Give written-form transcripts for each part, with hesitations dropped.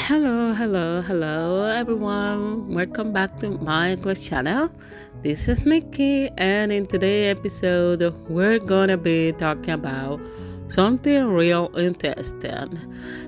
Hello, everyone. Welcome back to my English channel. This is Nikki, and in today's episode, we're gonna be talking about something real interesting.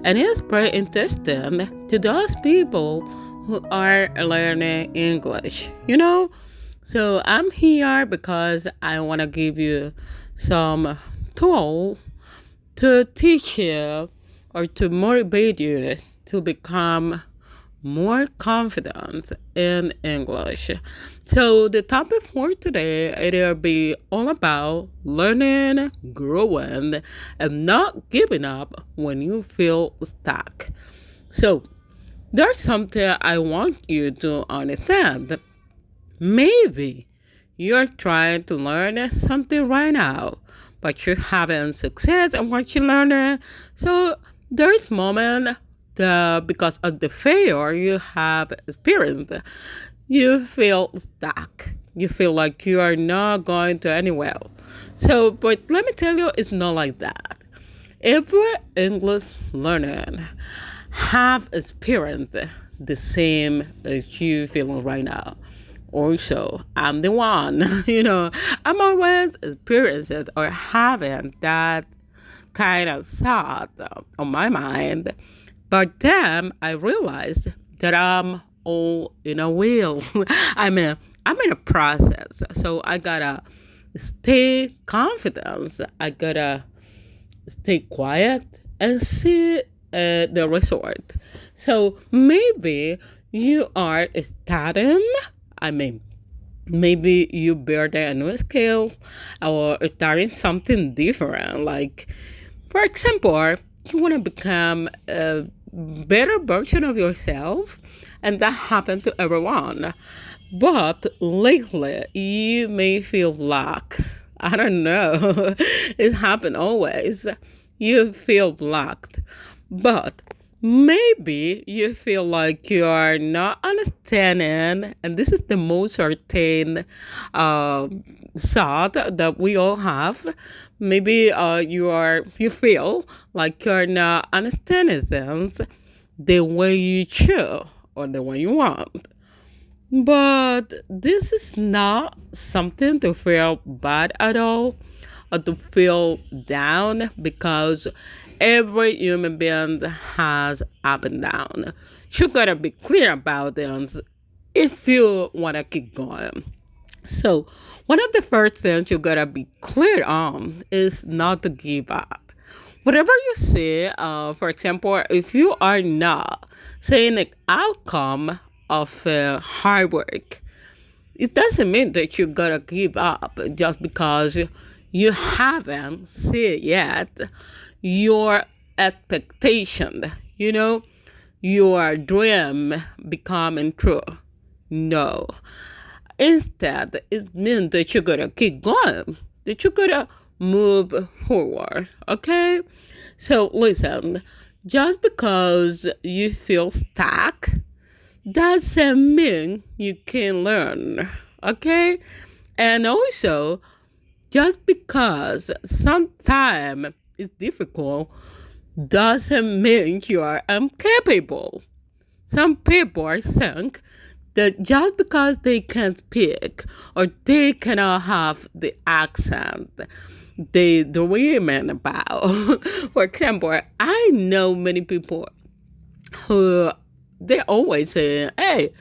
And it's very interesting to those people who are learning English. So I'm here because I want to give you some tool to teach you or to motivate you to become more confident in English. So the topic for today it'll be all about learning, growing, and not giving up when you feel stuck. So there's something I want you to understand. Maybe you're trying to learn something right now, but you're having success in what you're learning. So there's moment that because of the failure you have experienced, you feel stuck. You feel like you are not going to anywhere. So, but let me tell you, it's not like that. Every English learner have experienced the same as you feeling right now. Also, I'm the one, I'm always experiencing or having that kind of thought on my mind. But then I realized that I'm all in a wheel. I'm in a process. So I gotta stay confident. I gotta stay quiet and see the result. So maybe you are starting. I mean, maybe you build a new skill or starting something different. Like, for example, you want to become a better version of yourself, and that happens to everyone. But lately, you may feel blocked. I don't know. It happens always. You feel blocked. But maybe you feel like you are not understanding, and this is the most certain thought that we all have. Maybe you feel like you're not understanding things the way you should or the way you want. But this is not something to feel bad at all or to feel down because every human being has up and down. You gotta be clear about this if you wanna keep going. So, one of the first things you gotta be clear on is not to give up. Whatever you see, for example, if you are not seeing the outcome of hard work, it doesn't mean that you gotta give up just because you haven't seen yet your expectation, your dream becoming true. No. Instead, it means that you're gonna keep going, that you're gonna move forward, okay? So listen, just because you feel stuck doesn't mean you can learn, okay? And also, just because sometimes it's difficult doesn't mean you are incapable. Some people think that just because they can't speak or they cannot have the accent they dreaming about. For example, I know many people who they always say, hey,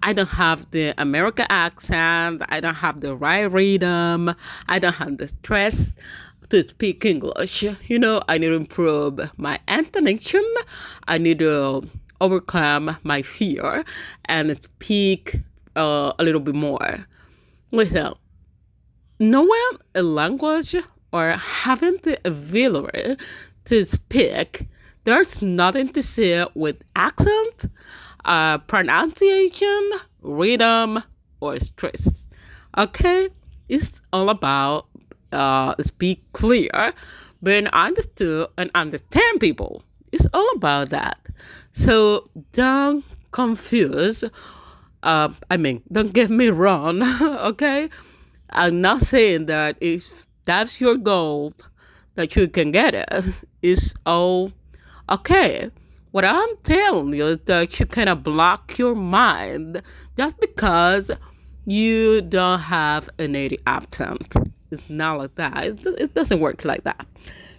I don't have the American accent, I don't have the right rhythm, I don't have the stress to speak English. I need to improve my intonation, I need to overcome my fear and speak a little bit more. Listen, knowing a language or having the ability to speak, there's nothing to say with accent, pronunciation, rhythm, or stress. Okay? It's all about speak clear, being understood, and understand people. It's all about that. So don't confuse. Don't get me wrong, okay? I'm not saying that if that's your goal, that you can get it. It's all okay. What I'm telling you is that you cannot block your mind just because you don't have a native accent. It's not like that. It doesn't work like that.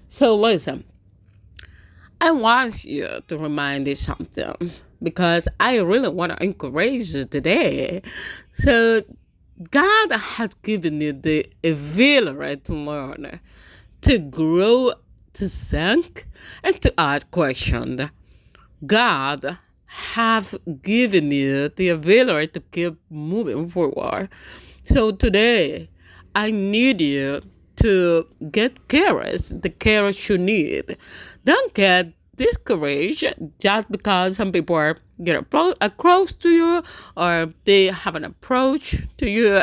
So listen, I want you to remind you something because I really want to encourage you today. So God has given you the ability to learn, to grow, to think, and to ask questions. God have given you the ability to keep moving forward. So today, I need you to get courage, the courage you need. Don't get discouraged just because some people are get close to you or they have an approach to you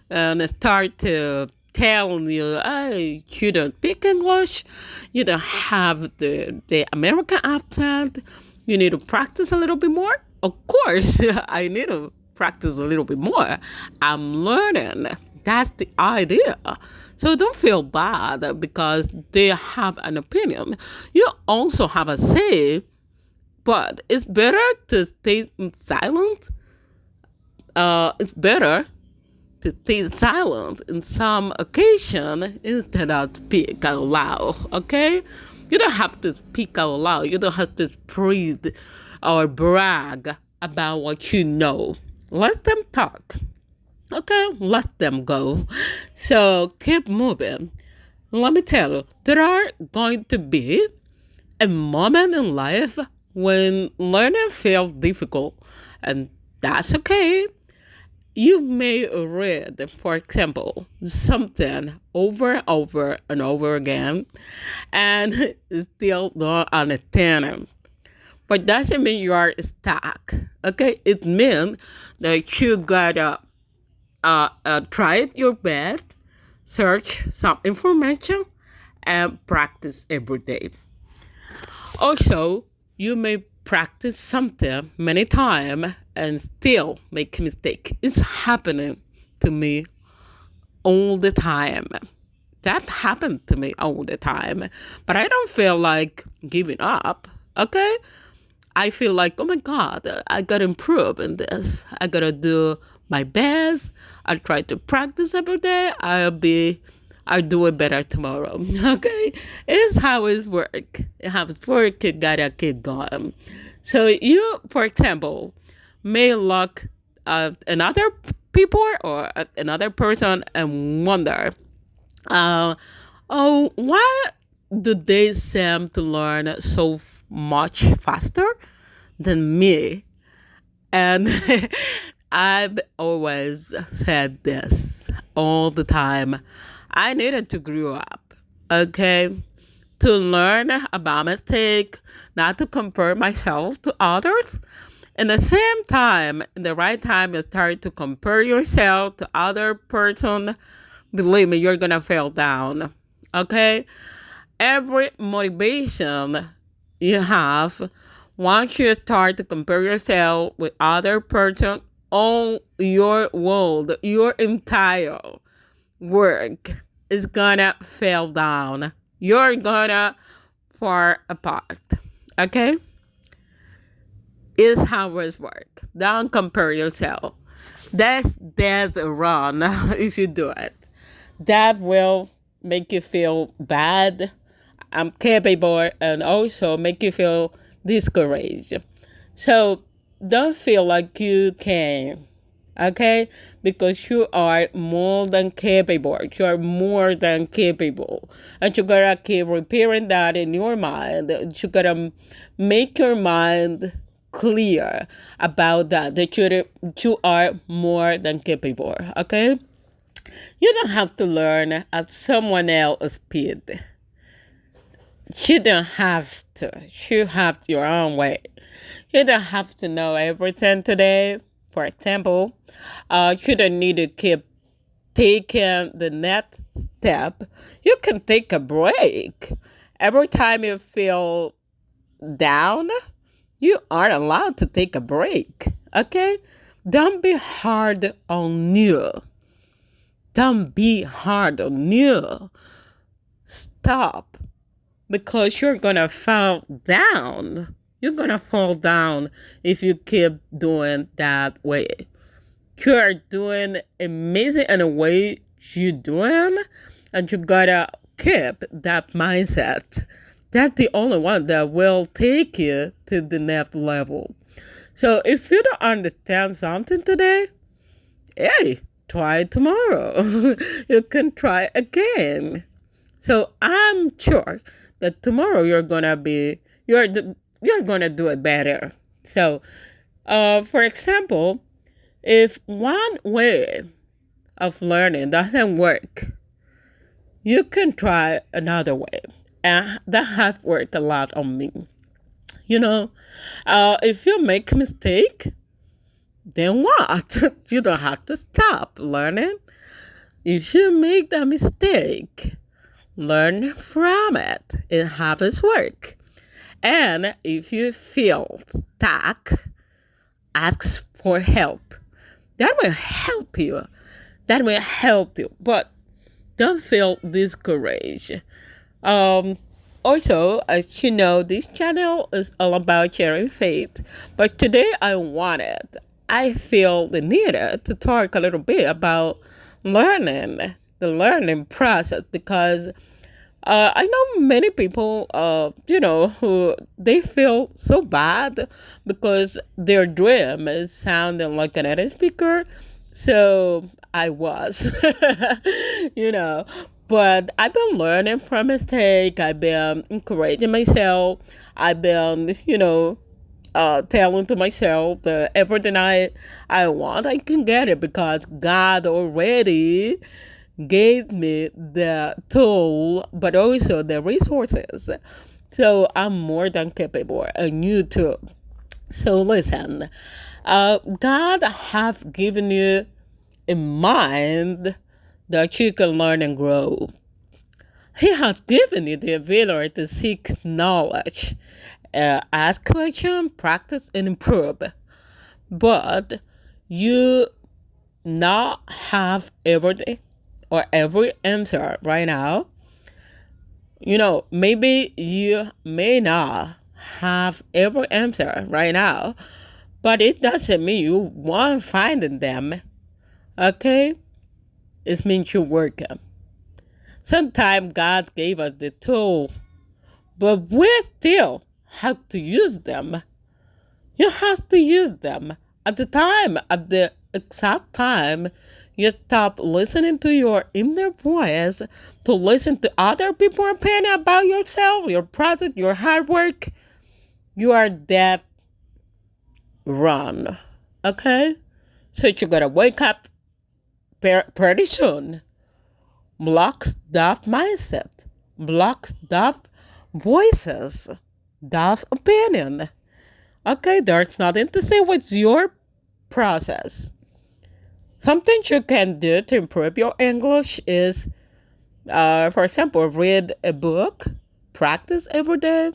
and start to telling you, hey, you don't speak English, you don't have the American accent, you need to practice a little bit more. Of course, I need to practice a little bit more. I'm learning. That's the idea. So don't feel bad because they have an opinion. You also have a say, but it's better to stay silent. It's better to stay silent in some occasion instead of speak out loud, okay? You don't have to speak out loud. You don't have to breathe or brag about what you know. Let them talk, okay? Let them go. So keep moving. Let me tell you, there are going to be a moment in life when learning feels difficult, and that's okay. You may read, for example, something over and over and over again and still don't understand it. But doesn't mean you are stuck. Okay? It means that you gotta try your best, search some information, and practice every day. Also, you may practice something many times and still make a mistake. It's happening to me all the time. That happened to me all the time. But I don't feel like giving up, okay? I feel like, oh my God, I gotta improve in this. I gotta do my best. I'll try to practice every day. I'll do it better tomorrow. Okay? It's how it works. How it works, you gotta keep going. So you, for example, may look at another people or at another person and wonder, why do they seem to learn so much faster than me? And I've always said this all the time. I needed to grow up, okay? To learn about mistake, not to compare myself to others. In the same time, in the right time, you start to compare yourself to other person. Believe me, you're gonna fall down, okay? Every motivation you have, once you start to compare yourself with other person, all your world, your entire work is gonna fall down. You're gonna fall apart. Okay? It's how it works. Don't compare yourself. That's wrong if you do it. That will make you feel bad, capable, and also make you feel discouraged. So don't feel like you can, okay? Because you are more than capable. You are more than capable. And you gotta keep repeating that in your mind. You gotta make your mind clear about that you are more than capable, okay? You don't have to learn at someone else's speed. You don't have to. You have your own way. You don't have to know everything today. For example, you don't need to keep taking the next step. You can take a break. Every time you feel down, you are allowed to take a break. Okay? Don't be hard on you. Don't be hard on you. Stop. Because you're gonna fall down. You're gonna fall down if you keep doing that way. You're doing amazing in a way you're doing, and you gotta keep that mindset. That's the only one that will take you to the next level. So if you don't understand something today, hey, try tomorrow. You can try again. So I'm sure that tomorrow you're gonna do it better. So, for example, if one way of learning doesn't work, you can try another way. And that has worked a lot on me. You know, if you make a mistake, then what? You don't have to stop learning. If you make the mistake, learn from it. It happens work. And if you feel stuck, ask for help. That will help you. That will help you. But don't feel discouraged. Also, as you know, this channel is all about sharing faith. But today I feel the need to talk a little bit about the learning process, because I know many people, who they feel so bad because their dream is sounding like an native speaker. So I was, you know, but I've been learning from mistake. I've been encouraging myself. I've been, telling to myself that everything I want, I can get it because God already gave me the tool, but also the resources. So I'm more than capable, and you too. So listen, God have given you a mind that you can learn and grow. He has given you the ability to seek knowledge, ask questions, practice, and improve. But you not have everything or every answer right now. Maybe you may not have every answer right now, but it doesn't mean you won't find them. Okay? It means you work them. Sometimes God gave us the tool, but we still have to use them. You have to use them at the exact time you stop listening to your inner voice to listen to other people's opinion about yourself, your process, your hard work. You are dead wrong. Okay? So you gotta wake up pretty soon. Block that mindset. Block that voices. That's opinion. Okay, there's nothing to say with your process. Something you can do to improve your English is, for example, read a book, practice every day,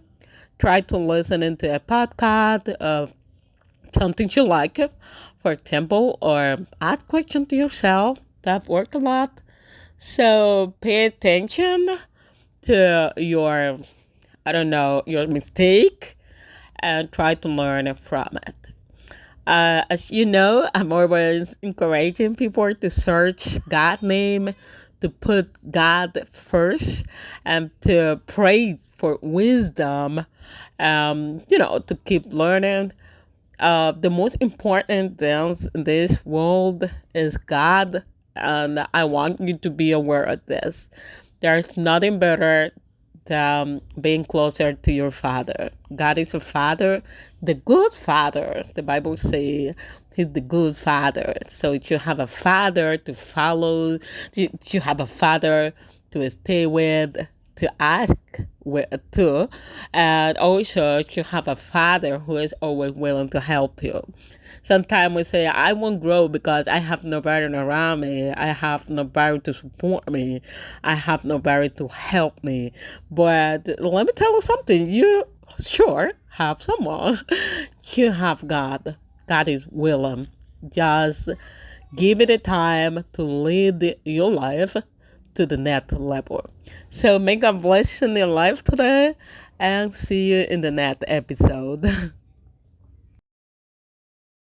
try to listen into a podcast, something you like, for example, or ask questions to yourself. That works a lot. So pay attention to your mistake and try to learn from it. As you know, I'm always encouraging people to search God's name, to put God first, and to pray for wisdom, to keep learning. The most important thing in this world is God, and I want you to be aware of this. There's nothing better than being closer to your Father. God is a Father, the good Father. The Bible says He's the good Father. So you have a Father to follow, you have a Father to stay with, to ask with too, and also you have a Father who is always willing to help you. Sometimes we say, I won't grow because I have nobody around me. I have nobody to support me. I have nobody to help me. But let me tell you something. You sure have someone. You have God. God is willing. Just give it a time to lead your life to the next level. So may God bless you in your life today. and see you in the next episode.